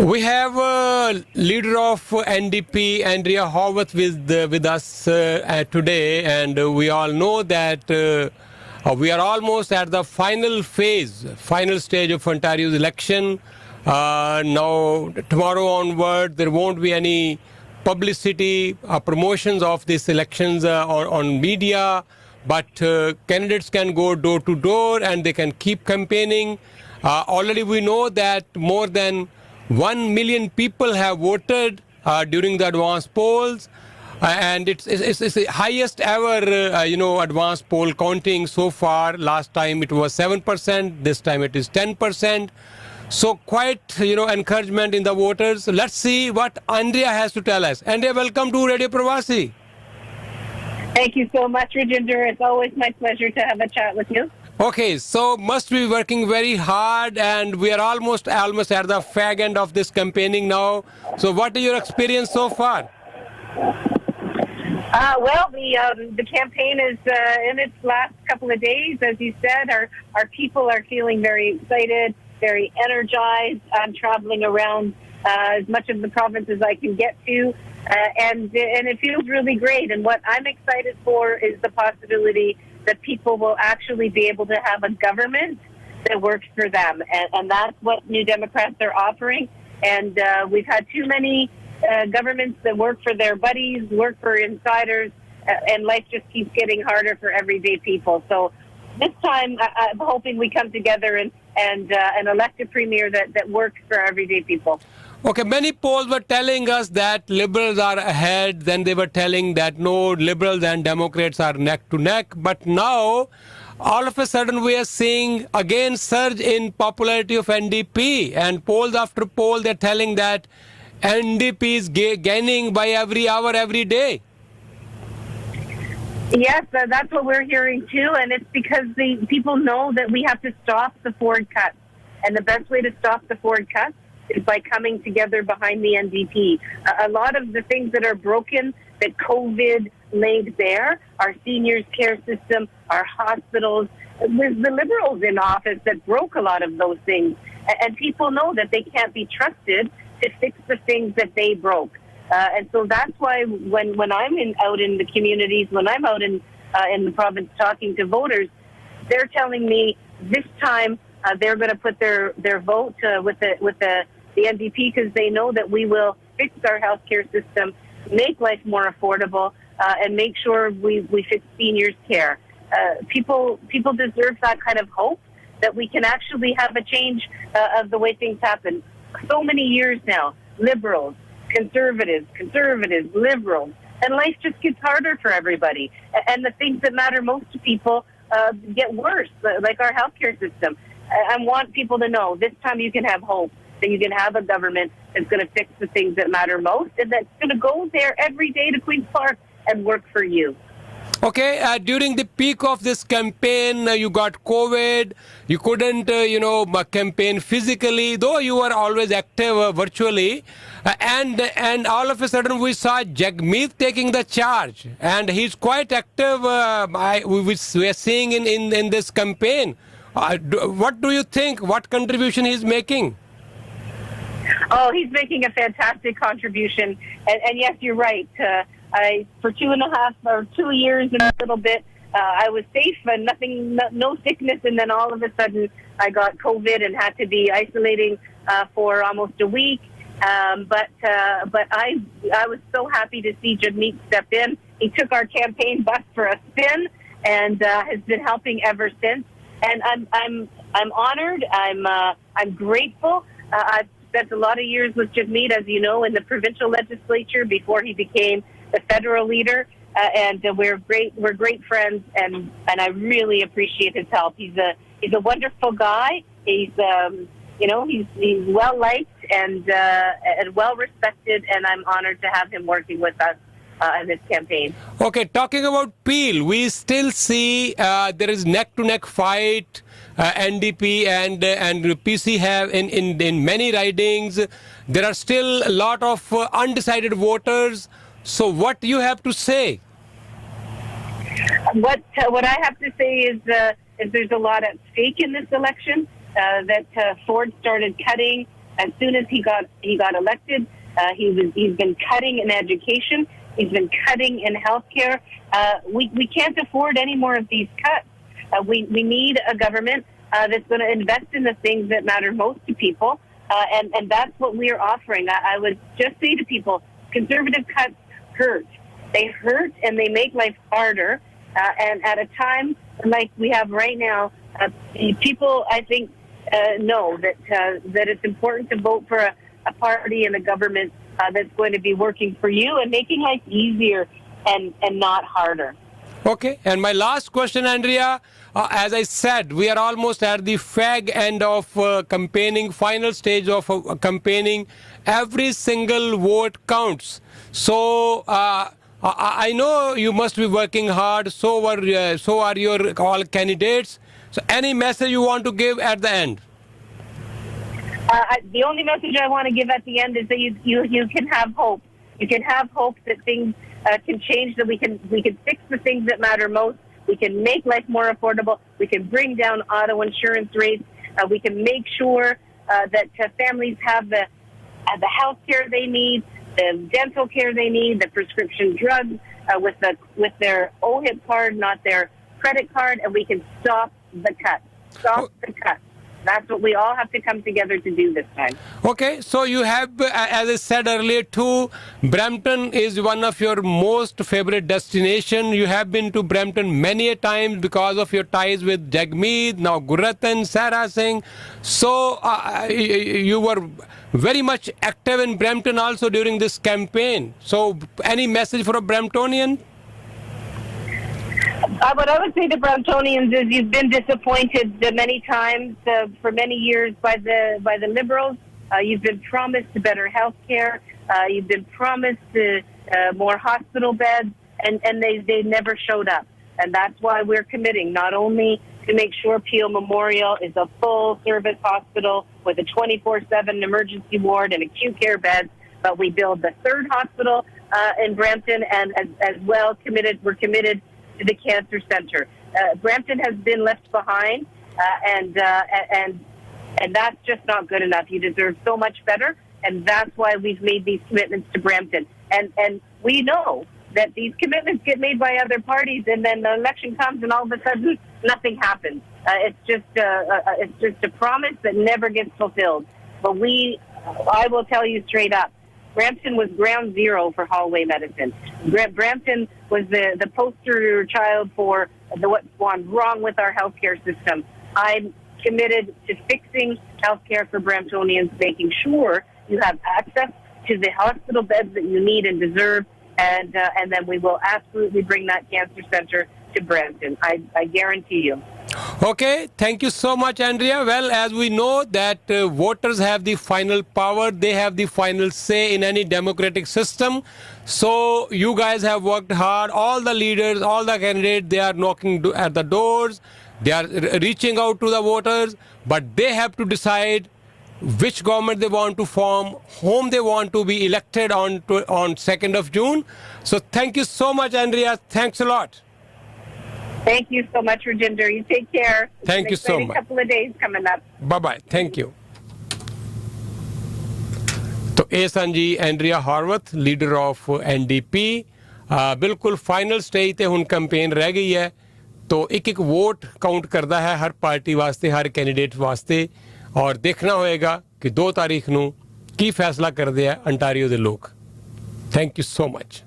We have leader of NDP, Andrea Horwath, with us today, and we all know that we are almost at the final stage of Ontario's election. Now, tomorrow onward, there won't be any publicity, promotions of these elections on media, but candidates can go door to door and they can keep campaigning. Already we know that more than 1 million people have voted during the advance polls, and it's the highest ever, advance poll counting so far. Last time it was 7%, this time it is 10%. So quite, encouragement in the voters. Let's see what Andrea has to tell us. Andrea, welcome to Radio Parvasi. Thank you so much, Rajinder. It's always my pleasure to have a chat with you. Okay, so must be working very hard, and we are almost at the fag end of this campaigning now. So what is your experience so far? Well, the campaign is in its last couple of days. As you said, our people are feeling very excited, very energized. I'm traveling around as much of the province as I can get to, and it feels really great. And what I'm excited for is the possibility that people will actually be able to have a government that works for them. And that's what New Democrats are offering. And we've had too many governments that work for their buddies, work for insiders, and life just keeps getting harder for everyday people. So this time, I'm hoping we come together and elect a premier that works for everyday people. Okay, many polls were telling us that Liberals are ahead. Then they were telling that no, Liberals and Democrats are neck to neck. But now, all of a sudden, we are seeing again surge in popularity of NDP. And polls after poll, they're telling that NDP is gaining by every hour, every day. Yes, that's what we're hearing too. And it's because the people know that we have to stop the Ford cuts. And the best way to stop the Ford cuts is by coming together behind the NDP. A lot of the things that are broken that COVID laid bare, our seniors care system, our hospitals, there's the Liberals in office that broke a lot of those things. And people know that they can't be trusted to fix the things that they broke. And so that's why when I'm out in the communities, when I'm out in the province talking to voters, they're telling me this time they're going to put their vote with the NDP because they know that we will fix our healthcare system, make life more affordable, and make sure we fix seniors' care. People deserve that kind of hope that we can actually have a change of the way things happen. So many years now, Liberals, conservatives, Liberals, and life just gets harder for everybody. And the things that matter most to people get worse, like our healthcare system. I want people to know this time you can have hope, that you can have a government that's going to fix the things that matter most, and that's going to go there every day to Queen's Park and work for you. Okay, during the peak of this campaign, you got COVID. You couldn't, campaign physically, though you were always active virtually. And all of a sudden, we saw Jagmeet taking the charge, and he's quite active. We are seeing in this campaign. What do you think? What contribution he's making? Oh, he's making a fantastic contribution. And yes, you're right. For 2 years and a little bit, I was safe and no sickness. And then all of a sudden I got COVID and had to be isolating for almost a week. But I was so happy to see Jagmeet step in. He took our campaign bus for a spin and has been helping ever since. And I'm honored. I'm grateful. I've spent a lot of years with Jagmeet, as you know, in the provincial legislature before he became the federal leader, and we're great friends, and I really appreciate his help. He's a wonderful guy. He's he's well liked and well respected, and I'm honored to have him working with us in this campaign. Okay, talking about Peel, we still see there is neck-to-neck fight. NDP and PC have in many ridings. There are still a lot of undecided voters. So what do you have to say? What I have to say is there's a lot at stake in this election. That Ford started cutting As soon as he got elected, he's been cutting in education. He's been cutting in healthcare. We can't afford any more of these cuts. We need a government that's going to invest in the things that matter most to people, and that's what we are offering. I would just say to people, conservative cuts hurt. They hurt and they make life harder. And at a time like we have right now, people, I think, know that it's important to vote for a party and a government that's going to be working for you and making life easier and not harder. Okay, and my last question, Andrea, as I said, we are almost at the fag end of campaigning, final stage of campaigning. Every single vote counts. So I know you must be working hard, so are your all candidates. So any message you want to give at the end? The only message I want to give at the end is that you can have hope. You can have hope that things can change, that we can fix the things that matter most. We can make life more affordable. We can bring down auto insurance rates. We can make sure that families have the health care they need, the dental care they need, the prescription drugs with their OHIP card, not their credit card, and we can stop the cuts. Stop the cuts. That's what we all have to come together to do this time. Okay, so you have, as I said earlier too, Brampton is one of your most favorite destination. You have been to Brampton many a times because of your ties with Jagmeet, now Gurratan, Sarah Singh. So you were very much active in Brampton also during this campaign. So any message for a Bramptonian? What I would say to Bramptonians is you've been disappointed many times for many years by the Liberals. You've been promised better health care. You've been promised more hospital beds, and they never showed up. And that's why we're committing not only to make sure Peel Memorial is a full-service hospital with a 24/7 emergency ward and acute care beds, but we build the third hospital in Brampton, and as well we're committed to the cancer center. Brampton has been left behind, and that's just not good enough. You deserve so much better, and that's why we've made these commitments to Brampton. And we know that these commitments get made by other parties, and then the election comes, and all of a sudden nothing happens. It's just a promise that never gets fulfilled. But I will tell you straight up, Brampton was ground zero for hallway medicine. Brampton was the poster child for what's gone wrong with our healthcare system. I'm committed to fixing healthcare for Bramptonians, making sure you have access to the hospital beds that you need and deserve, and then we will absolutely bring that cancer center to Brampton. I guarantee you. Okay, thank you so much, Andrea. Well, as we know that voters have the final power, they have the final say in any democratic system. So you guys have worked hard. All the leaders, all the candidates, they are knocking at the doors. They are reaching out to the voters, but they have to decide which government they want to form, whom they want to be elected on 2nd of June. So thank you so much, Andrea. Thanks a lot. Thank you so much, Rajinder. You take care. Thank you so much. Couple of days coming up. Bye-bye. Thank you. तो ए सन जी Andrea हॉर्वथ leader of NDP बिल्कुल final stage ते हुन campaign रह गई है तो एक vote count करता है हर पार्टी वास्ते हर कैंडिडेट वास्ते और देखना होएगा कि 2 तारीख नूं की फैसला करदे हैं अंटारियो दे लोग थैंक यू सो मच